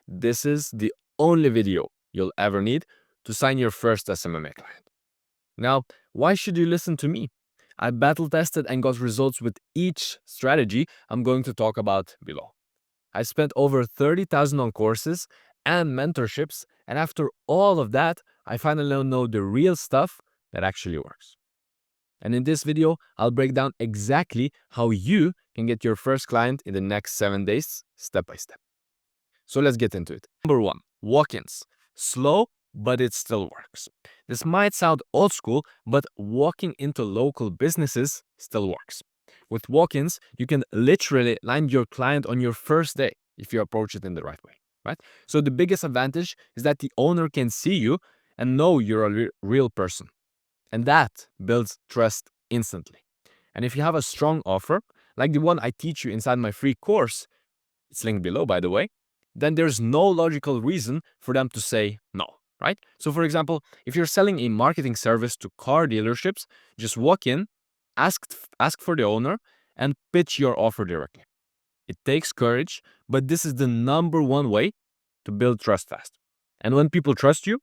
this is the only video you'll ever need to sign your first Smma client. Now, why should you listen to me? I battle tested and got results with each strategy I'm going to talk about below. I spent over 30,000 on courses and mentorships, and after all of that, I finally know the real stuff that actually works. And in this video, I'll break down exactly how you can get your first client in the next 7 days, step by step. So let's get into it. Number 1, walk-ins. Slow, but it still works. This might sound old school, but walking into local businesses still works. With walk-ins, you can literally land your client on your first day if you approach it in the right way, right? So the biggest advantage is that the owner can see you and know you're a real person. And that builds trust instantly. And if you have a strong offer, like the one I teach you inside my free course, it's linked below, by the way, then there's no logical reason for them to say no, right? So for example, if you're selling a marketing service to car dealerships, just walk in, ask for the owner, and pitch your offer directly. It takes courage, but this is the number one way to build trust fast. And when people trust you,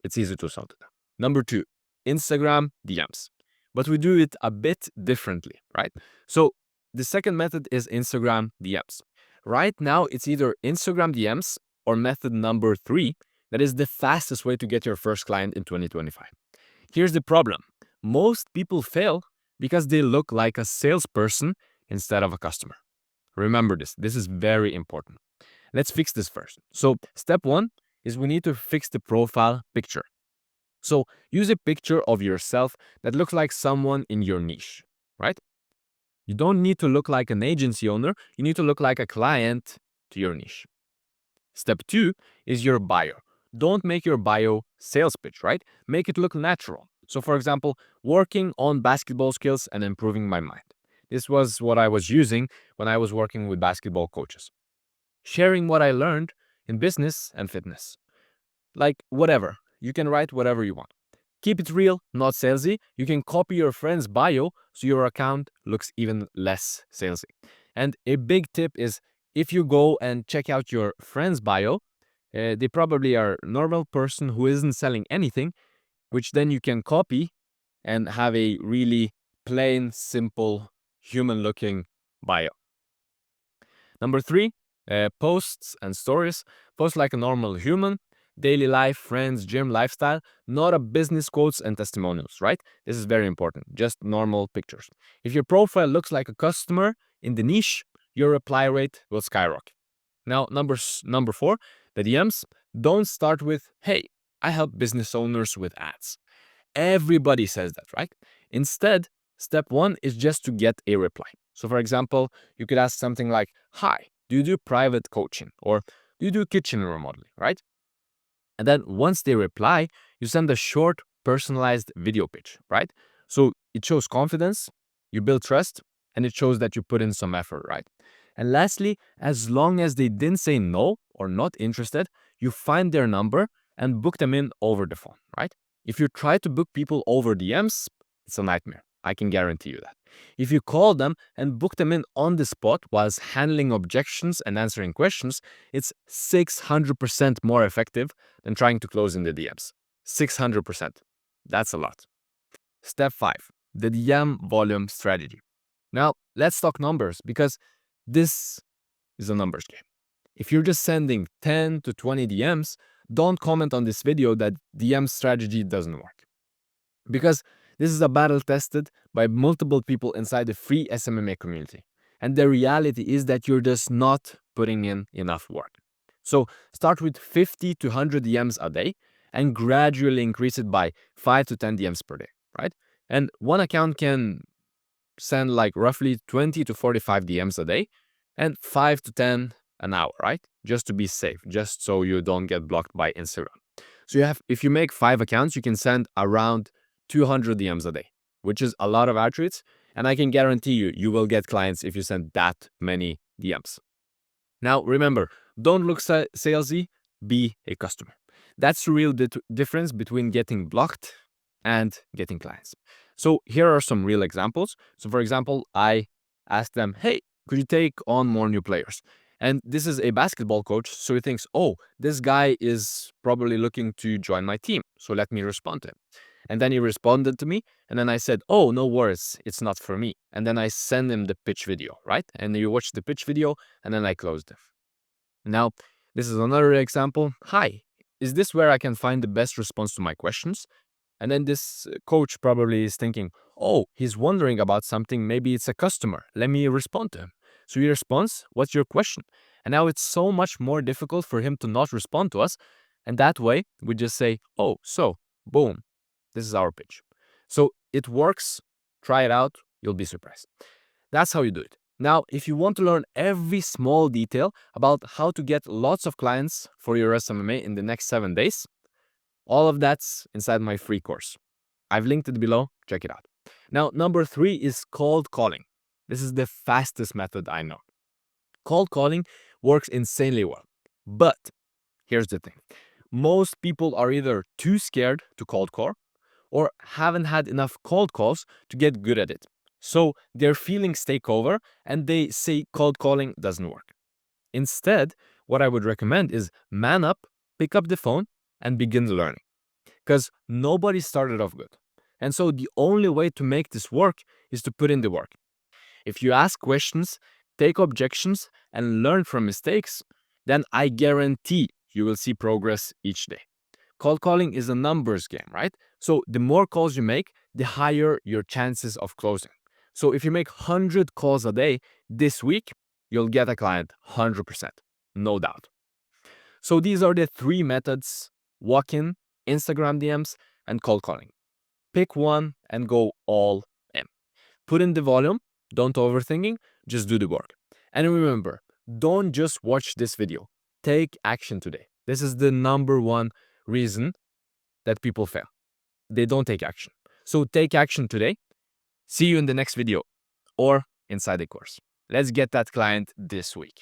it's easy to sell to them. Number 2, Instagram DMs. But we do it a bit differently, right? So the second method is Instagram DMs. Right now, it's either Instagram DMs or method number 3 that is the fastest way to get your first client in 2025. Here's the problem. Most people fail because they look like a salesperson instead of a customer. Remember this. This is very important. Let's fix this first. So step 1 is we need to fix the profile picture. So use a picture of yourself that looks like someone in your niche, right? You don't need to look like an agency owner. You need to look like a client to your niche. Step 2 is your bio. Don't make your bio sales pitch, right? Make it look natural. So for example, working on basketball skills and improving my mind. This was what I was using when I was working with basketball coaches. Sharing what I learned in business and fitness. Like whatever. You can write whatever you want. Keep it real, not salesy. You can copy your friend's bio so your account looks even less salesy. And a big tip is if you go and check out your friend's bio, they probably are a normal person who isn't selling anything, which then you can copy and have a really plain, simple, human-looking bio. Number 3, posts and stories. Post like a normal human. Daily life, friends, gym, lifestyle, not a business quotes and testimonials, right? This is very important, just normal pictures. If your profile looks like a customer in the niche, your reply rate will skyrocket. Now, number 4, the DMs. Don't start with, hey, I help business owners with ads. Everybody says that, right? Instead, step 1 is just to get a reply. So for example, you could ask something like, hi, do you do private coaching? Or do you do kitchen remodeling, right? And then once they reply, you send a short, personalized video pitch, right? So it shows confidence, you build trust, and it shows that you put in some effort, right? And lastly, as long as they didn't say no or not interested, you find their number and book them in over the phone, right? If you try to book people over DMs, it's a nightmare. I can guarantee you that. If you call them and book them in on the spot whilst handling objections and answering questions, it's 600% more effective than trying to close in the DMs. 600%. That's a lot. Step 5, the DM volume strategy. Now, let's talk numbers because this is a numbers game. If you're just sending 10 to 20 DMs, don't comment on this video that DM strategy doesn't work. Because this is a battle tested by multiple people inside the free Smma community. And the reality is that you're just not putting in enough work. So start with 50 to 100 DMs a day and gradually increase it by 5 to 10 DMs per day, right? And one account can send like roughly 20 to 45 DMs a day and 5 to 10 an hour, right? Just to be safe, just so you don't get blocked by Instagram. So if you make 5 accounts, you can send around 200 DMs a day, which is a lot of outreach. And I can guarantee you will get clients if you send that many DMs. Now, remember, don't look salesy, be a customer. That's the real difference between getting blocked and getting clients. So here are some real examples. So for example, I asked them, hey, could you take on more new players? And this is a basketball coach, so he thinks, oh, this guy is probably looking to join my team, so let me respond to him. And then he responded to me, and then I said, oh, no worries, it's not for me. And then I send him the pitch video, right? And you watch the pitch video, and then I closed it. Now, this is another example. Hi, is this where I can find the best response to my questions? And then this coach probably is thinking, oh, he's wondering about something. Maybe it's a customer. Let me respond to him. So he responds, what's your question? And now it's so much more difficult for him to not respond to us. And that way, we just say, oh, so, boom, this is our pitch. So it works. Try it out. You'll be surprised. That's how you do it. Now, if you want to learn every small detail about how to get lots of clients for your SMMA in the next 7 days, all of that's inside my free course. I've linked it below. Check it out. Now, number 3 is cold calling. This is the fastest method I know. Cold calling works insanely well. But here's the thing. Most people are either too scared to cold call or haven't had enough cold calls to get good at it. So their feelings take over and they say cold calling doesn't work. Instead, what I would recommend is man up, pick up the phone, and begin learning. Because nobody started off good. And so the only way to make this work is to put in the work. If you ask questions, take objections, and learn from mistakes, then I guarantee you will see progress each day. Cold calling is a numbers game, right? So the more calls you make, the higher your chances of closing. So if you make 100 calls a day this week, you'll get a client 100%, no doubt. So these are the 3 methods: walk-in, Instagram DMs, and cold calling. Pick one and go all in. Put in the volume, don't overthinking, just do the work. And remember, don't just watch this video. Take action today. This is the number 1 reason that people fail. They don't take action. So take action today. See you in the next video or inside the course. Let's get that client this week.